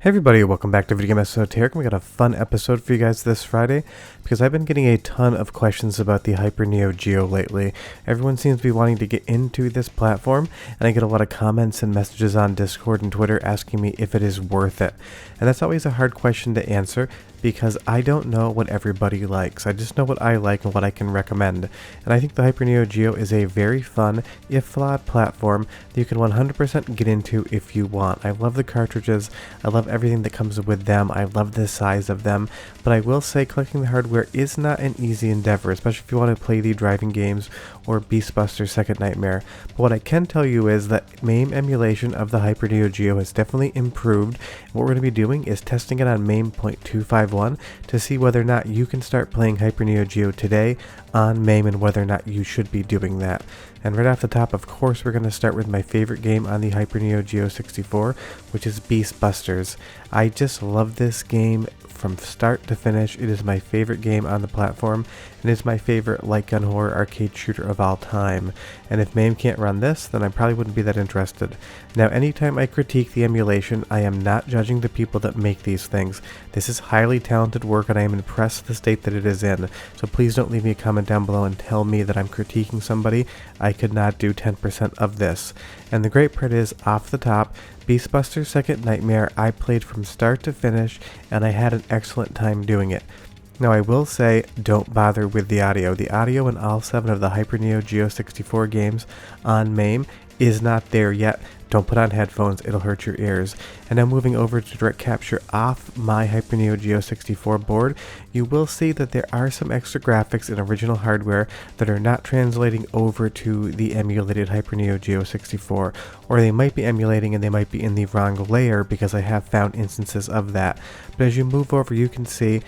Hey everybody, welcome back to Video Game Esoteric. We got a fun episode for you guys this Friday because I've been getting a ton of questions about the Hyper Neo Geo lately. Everyone seems to be wanting to get into this platform, and I get a lot of comments and messages on Discord and Twitter asking me if it is worth it. And that's always a hard question to answer because I don't know what everybody likes. I just know what I like and what I can recommend. And I think the Hyper Neo Geo is a very fun, if flawed, platform that you can 100% get into if you want. I love the cartridges. I love everything that comes with them. I love the size of them. But I will say collecting the hardware is not an easy endeavor, especially if you want to play the driving games or Beastbuster Second Nightmare. But what I can tell you is that MAME emulation of the Hyper Neo Geo has definitely improved. What we're going to be doing is testing it on MAME.251 to see whether or not you can start playing Hyper Neo Geo today on MAME and whether or not you should be doing that. And right off the top, of course, we're going to start with my favorite game on the Hyper Neo Geo 64, which is Beastbusters. I just love this game from start to finish. It is my favorite game on the platform, and it's my favorite light gun horror arcade shooter of all time. And if MAME can't run this, then I probably wouldn't be that interested. Now, anytime I critique the emulation, I am not judging the people that make these things. This is highly talented work, and I am impressed with the state that it is in. So please don't leave me a comment down below and tell me that I'm critiquing somebody. I could not do 10% of this. And the great part is, off the top, Beastbuster Second Nightmare I played from start to finish, and I had an excellent time doing it. Now I will say, don't bother with the audio. The audio in all 7 of the Hyper Neo Geo 64 games on MAME is not there yet. Don't put on headphones, it'll hurt your ears. And now moving over to direct capture off my Hyper Neo Geo 64 board, you will see that there are some extra graphics in original hardware that are not translating over to the emulated Hyper Neo Geo 64. Or they might be emulating and they might be in the wrong layer, because I have found instances of that. But as you move over, you can see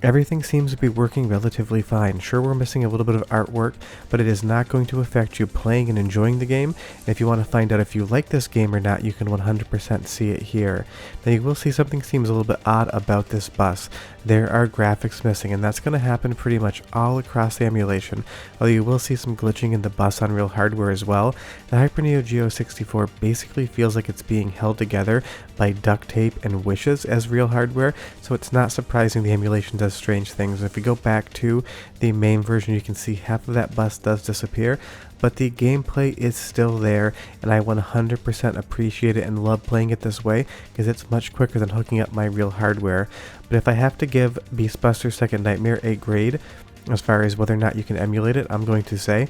everything seems to be working relatively fine. Sure, we're missing a little bit of artwork, but it is not going to affect you playing and enjoying the game. And if you want to find out if you like this game or not, you can 100% see it here. Now you will see something seems a little bit odd about this bus. There are graphics missing, and that's going to happen pretty much all across the emulation, although you will see some glitching in the bus on real hardware as well. The Hyper Neo Geo 64 basically feels like it's being held together by duct tape and wishes as real hardware, so it's not surprising the emulation does strange things. If we go back to the main version, you can see half of that bus does disappear, but the gameplay is still there, and I 100% appreciate it and love playing it this way because it's much quicker than hooking up my real hardware. But if I have to give Beastbuster Second Nightmare a grade as far as whether or not you can emulate it, I'm going to say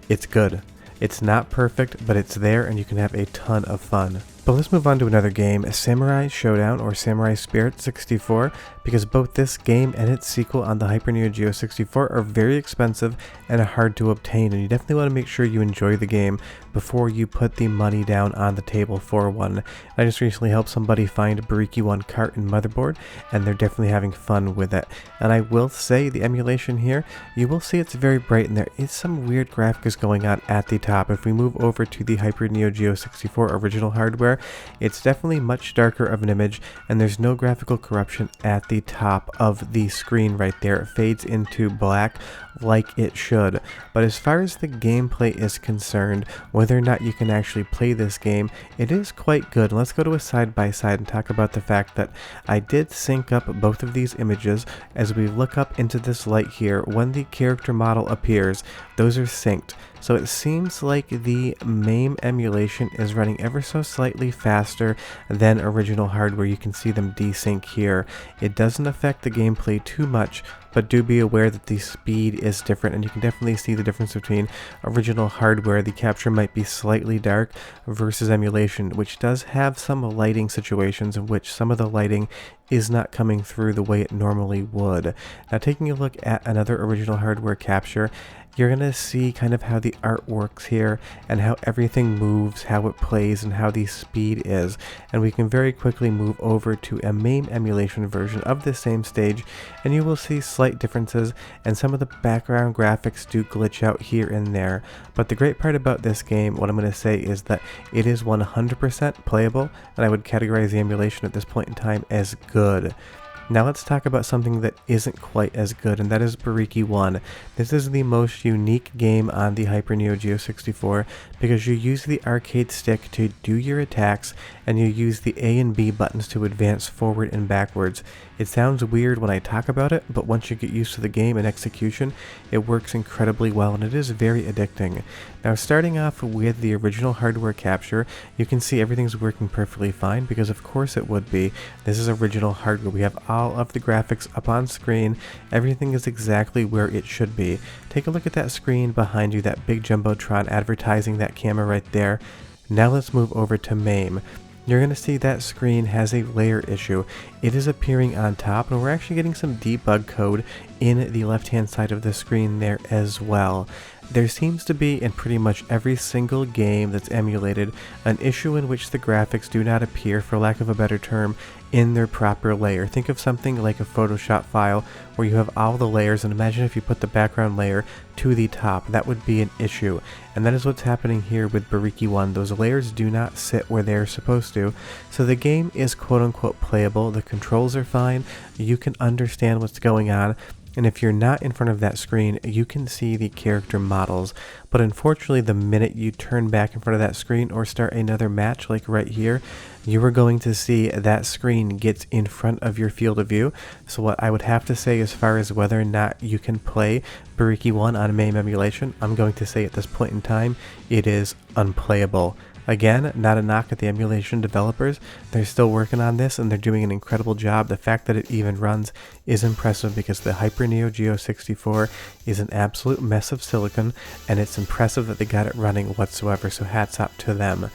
it's good. It's not perfect, but it's there and you can have a ton of fun. But let's move on to another game, Samurai Shodown or Samurai Spirit 64, because both this game and its sequel on the Hyper Neo Geo 64 are very expensive and are hard to obtain, and you definitely want to make sure you enjoy the game before you put the money down on the table for one. I just recently helped somebody find Buriki One cart and motherboard, and they're definitely having fun with it. And I will say the emulation here, you will see it's very bright, and there is some weird graphics going on at the top. If we move over to the Hyper Neo Geo 64 original hardware, it's definitely much darker of an image, and there's no graphical corruption at the top of the screen right there. It fades into black like it should. But as far as the gameplay is concerned, whether or not you can actually play this game, it is quite good. Let's go to a side-by-side and talk about the fact that I did sync up both of these images. As we look up into this light here, when the character model appears, those are synced. So it seems like the MAME emulation is running ever so slightly faster than original hardware. You can see them desync here. It doesn't affect the gameplay too much, but do be aware that the speed is different, and you can definitely see the difference between original hardware. The capture might be slightly dark versus emulation, which does have some lighting situations in which some of the lighting is not coming through the way it normally would. Now, taking a look at another original hardware capture, you're going to see kind of how the art works here and how everything moves, how it plays, and how the speed is. And we can very quickly move over to a MAME emulation version of this same stage, and you will see slight differences, and some of the background graphics do glitch out here and there. But the great part about this game, what I'm going to say, is that it is 100% playable, and I would categorize the emulation at this point in time as good. Now let's talk about something that isn't quite as good, and that is Buriki One. This is the most unique game on the Hyper Neo Geo 64 because you use the arcade stick to do your attacks and you use the A and B buttons to advance forward and backwards. It sounds weird when I talk about it, but once you get used to the game and execution, it works incredibly well and it is very addicting. Now starting off with the original hardware capture, you can see everything's working perfectly fine because of course it would be. This is original hardware. We have all of the graphics up on screen. Everything is exactly where it should be. Take a look at that screen behind you, that big Jumbotron advertising that camera right there. Now let's move over to MAME. You're going to see that screen has a layer issue. It is appearing on top, and we're actually getting some debug code in the left hand side of the screen there as well. There seems to be, in pretty much every single game that's emulated, an issue in which the graphics do not appear, for lack of a better term, in their proper layer. Think of something like a Photoshop file where you have all the layers, and imagine if you put the background layer to the top. That would be an issue. And that is what's happening here with Buriki One. Those layers do not sit where they're supposed to. So the game is quote-unquote playable. The controls are fine. You can understand what's going on. And if you're not in front of that screen, you can see the character models. But unfortunately, the minute you turn back in front of that screen or start another match like right here, you are going to see that screen gets in front of your field of view. So what I would have to say as far as whether or not you can play Buriki One on MAME Emulation, I'm going to say at this point in time, it is unplayable. Again, not a knock at the emulation developers. They're still working on this and they're doing an incredible job. The fact that it even runs is impressive because the Hyper Neo Geo 64 is an absolute mess of silicon, and it's impressive that they got it running whatsoever, so hats off to them.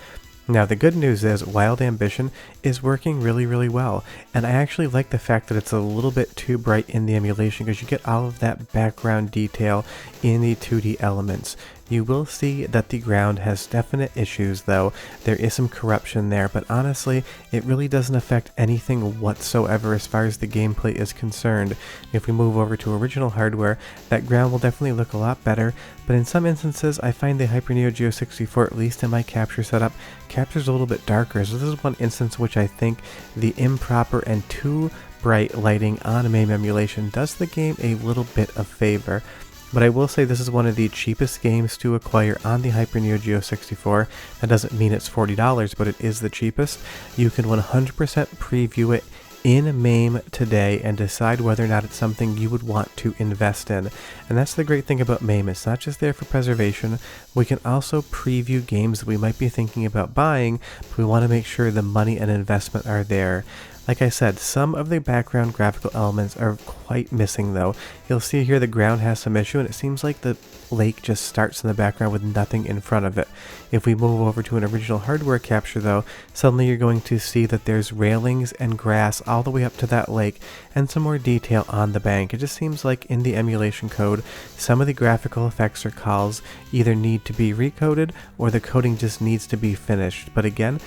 Now the good news is Wild Ambition is working really well, and I actually like the fact that it's a little bit too bright in the emulation because you get all of that background detail in the 2D elements. You will see that the ground has definite issues though. There is some corruption there, but honestly, it really doesn't affect anything whatsoever as far as the gameplay is concerned. If we move over to original hardware, that ground will definitely look a lot better, but in some instances, I find the Hyper Neo Geo 64, at least in my capture setup, captures a little bit darker. So this is one instance which I think the improper and too bright lighting on MAME Emulation does the game a little bit of favor. But I will say this is one of the cheapest games to acquire on the Hyper Neo Geo 64. That doesn't mean it's $40, but it is the cheapest. You can 100% preview it in MAME today and decide whether or not it's something you would want to invest in. And that's the great thing about MAME. It's not just there for preservation. We can also preview games that we might be thinking about buying, but we want to make sure the money and investment are there. Like I said, some of the background graphical elements are quite missing though. You'll see here the ground has some issue and it seems like the lake just starts in the background with nothing in front of it. If we move over to an original hardware capture though, suddenly you're going to see that there's railings and grass all the way up to that lake and some more detail on the bank. It just seems like in the emulation code, some of the graphical effects or calls either need to be recoded or the coding just needs to be finished. But again,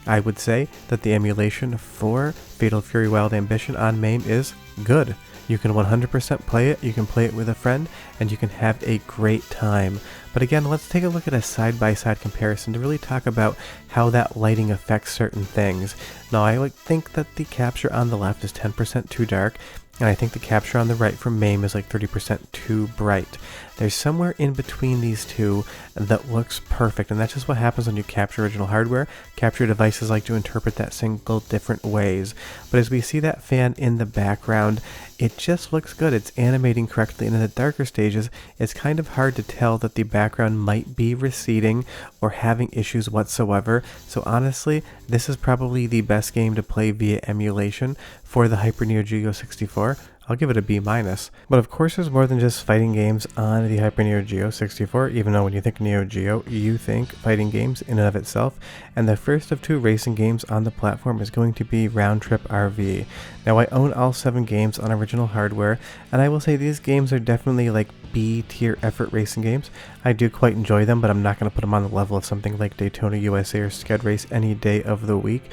I would say that the emulation for Fatal Fury Wild Ambition on MAME is good. You can 100% play it, you can play it with a friend, and you can have a great time. But again, let's take a look at a side-by-side comparison to really talk about how that lighting affects certain things. Now, I think that the capture on the left is 10% too dark, and I think the capture on the right from MAME is like 30% too bright. There's somewhere in between these two that looks perfect, and that's just what happens when you capture original hardware. Capture devices like to interpret that single different ways. But as we see that fan in the background, it just looks good. It's animating correctly, and in the darker stages, it's kind of hard to tell that the background might be receding or having issues whatsoever. So honestly, this is probably the best game to play via emulation for the Hyper Neo Geo 64. I'll give it a B-. But of course there's more than just fighting games on the Hyper Neo Geo 64, even though when you think Neo Geo, you think fighting games in and of itself. And the first of 2 racing games on the platform is going to be Round Trip RV. Now I own all 7 games on original hardware, and I will say these games are definitely like B-tier effort racing games. I do quite enjoy them, but I'm not going to put them on the level of something like Daytona USA or Sked Race any day of the week.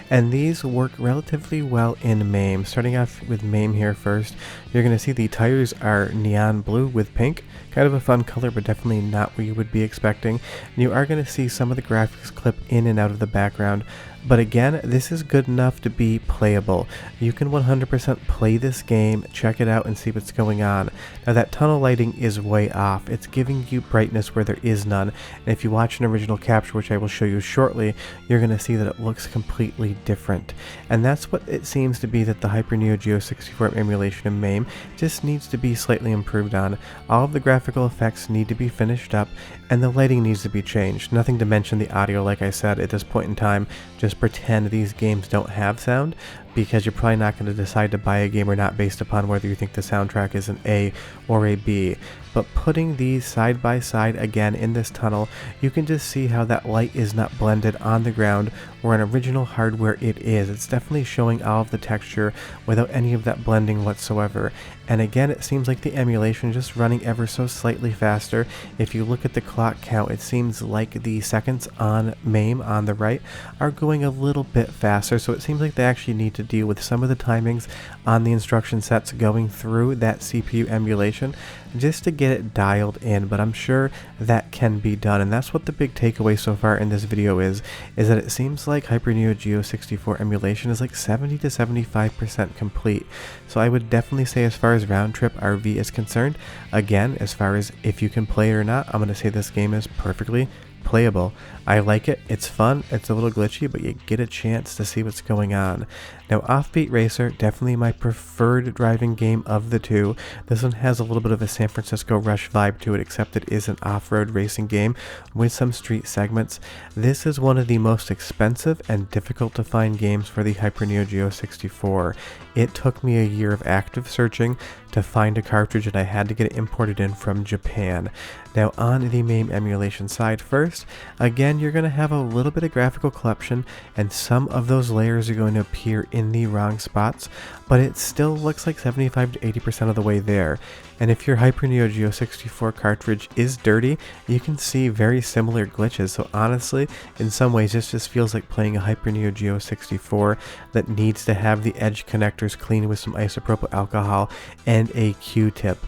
And these work relatively well in MAME. Starting off with MAME here first, you're going to see the tires are neon blue with pink. Kind of a fun color, but definitely not what you would be expecting. And you are going to see some of the graphics clip in and out of the background. But again, this is good enough to be playable. You can 100% play this game, check it out, and see what's going on. Now that tunnel lighting is way off. It's giving you brightness where there is none, and if you watch an original capture, which I will show you shortly, you're going to see that it looks completely different. And that's what it seems to be that the Hyper Neo Geo 64 emulation in MAME just needs to be slightly improved on. All of the graphical effects need to be finished up, and the lighting needs to be changed. Nothing to mention the audio, like I said, at this point in time. Just pretend these games don't have sound, because you're probably not going to decide to buy a game or not based upon whether you think the soundtrack is an A or a B. But putting these side by side again in this tunnel, you can just see how that light is not blended on the ground where in original hardware it is. It's definitely showing all of the texture without any of that blending whatsoever. And again, it seems like the emulation is just running ever so slightly faster. If you look at the clock count, it seems like the seconds on MAME on the right are going a little bit faster, so it seems like they actually need to deal with some of the timings on the instruction sets going through that CPU emulation just to get it dialed in, but I'm sure that can be done. And that's what the big takeaway so far in this video is that it seems like Hyper Neo Geo 64 emulation is like 70 to 75% complete. So I would definitely say, as far as round trip RV is concerned, again, as far as if you can play it or not, I'm going to say this game is perfectly playable. I like it, it's fun, it's a little glitchy, but you get a chance to see what's going on. Now, Offbeat Racer, definitely my preferred driving game of the two. This one has a little bit of a San Francisco Rush vibe to it, except it is an off-road racing game with some street segments. This is one of the most expensive and difficult to find games for the Hyper Neo Geo 64. It took me a year of active searching to find a cartridge, and I had to get it imported in from Japan. Now, on the MAME emulation side first, again, you're going to have a little bit of graphical corruption, and some of those layers are going to appear in the wrong spots, but it still looks like 75 to 80% of the way there. And if your Hyper Neo Geo 64 cartridge is dirty, you can see very similar glitches. So honestly, in some ways, this just feels like playing a Hyper Neo Geo 64 that needs to have the edge connectors cleaned with some isopropyl alcohol and a Q-tip.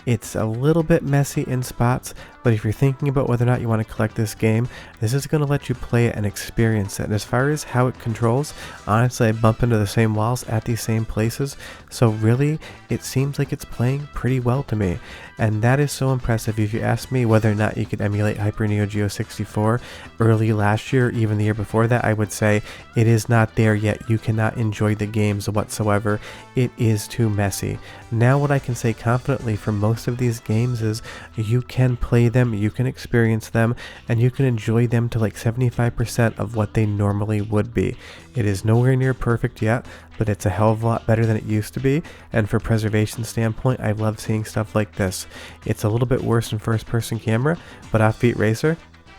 It's a little bit messy in spots, but if you're thinking about whether or not you want to collect this game, this is going to let you play it and experience it. And as far as how it controls, honestly, I bump into the same walls at these same places, so really, it seems like it's playing pretty well to me. And that is so impressive. If you ask me whether or not you could emulate Hyper Neo Geo 64 early last year, even the year before that, I would say it is not there yet. You cannot enjoy the games whatsoever. It is too messy. Now what I can say confidently for most of these games is you can play them, you can experience them, and you can enjoy them to like 75% of what they normally would be. It is nowhere near perfect yet, but it's a hell of a lot better than it used to be, and for preservation standpoint, I love seeing stuff like this. It's a little bit worse in first-person camera, but Offbeat Racer,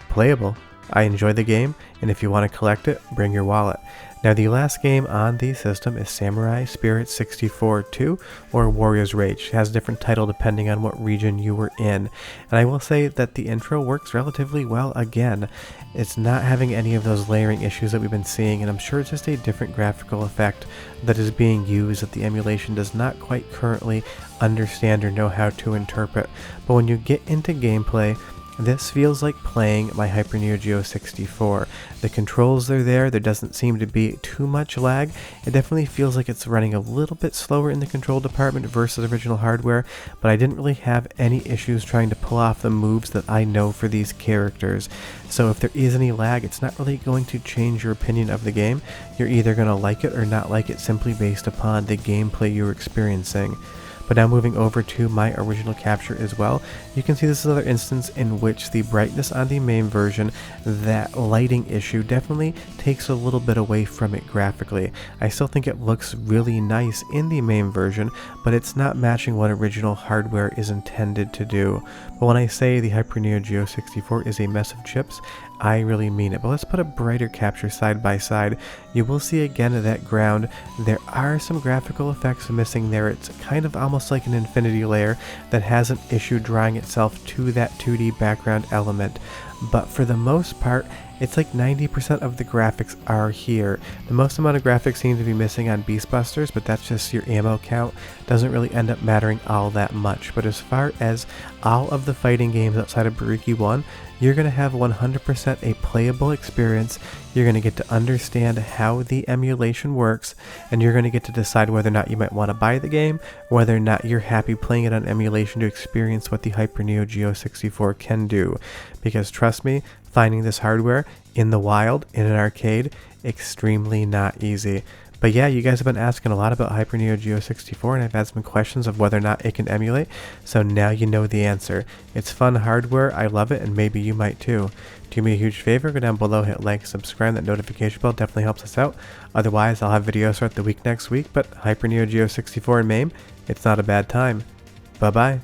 playable. I enjoy the game, and if you want to collect it, bring your wallet. Now, the last game on the system is Samurai Spirit 64 2, or Warrior's Rage. It has a different title depending on what region you were in. And I will say that the intro works relatively well again. It's not having any of those layering issues that we've been seeing, and I'm sure it's just a different graphical effect that is being used that the emulation does not quite currently understand or know how to interpret. But when you get into gameplay, this feels like playing my Hyper Neo Geo 64. The controls are there doesn't seem to be too much lag. It definitely feels like it's running a little bit slower in the control department versus original hardware, but I didn't really have any issues trying to pull off the moves that I know for these characters. So if there is any lag, it's not really going to change your opinion of the game. You're either going to like it or not like it simply based upon the gameplay you're experiencing. But now moving over to my original capture as well, you can see this is another instance in which the brightness on the MAME version, that lighting issue definitely takes a little bit away from it graphically. I still think it looks really nice in the MAME version, but it's not matching what original hardware is intended to do. But when I say the Hyper Neo Geo 64 is a mess of chips, I really mean it. But let's put a brighter capture side by side. You will see again that ground, there are some graphical effects missing there. It's kind of almost like an infinity layer that has an issue drawing itself to that 2D background element. But for the most part, it's like 90% of the graphics are here. The most amount of graphics seem to be missing on Beastbusters, but that's just your ammo count. Doesn't really end up mattering all that much. But as far as all of the fighting games outside of Buriki One, you're going to have 100% a playable experience. You're going to get to understand how the emulation works, and you're going to get to decide whether or not you might want to buy the game, or whether or not you're happy playing it on emulation to experience what the Hyper Neo Geo 64 can do. Because trust me, finding this hardware in the wild, in an arcade, extremely not easy. But yeah, you guys have been asking a lot about Hyper Neo Geo 64, and I've had some questions of whether or not it can emulate, so now you know the answer. It's fun hardware, I love it, and maybe you might too. Do me a huge favor, go down below, hit like, subscribe, that notification bell definitely helps us out. Otherwise, I'll have videos throughout the week next week, but Hyper Neo Geo 64 and MAME, it's not a bad time. Bye bye.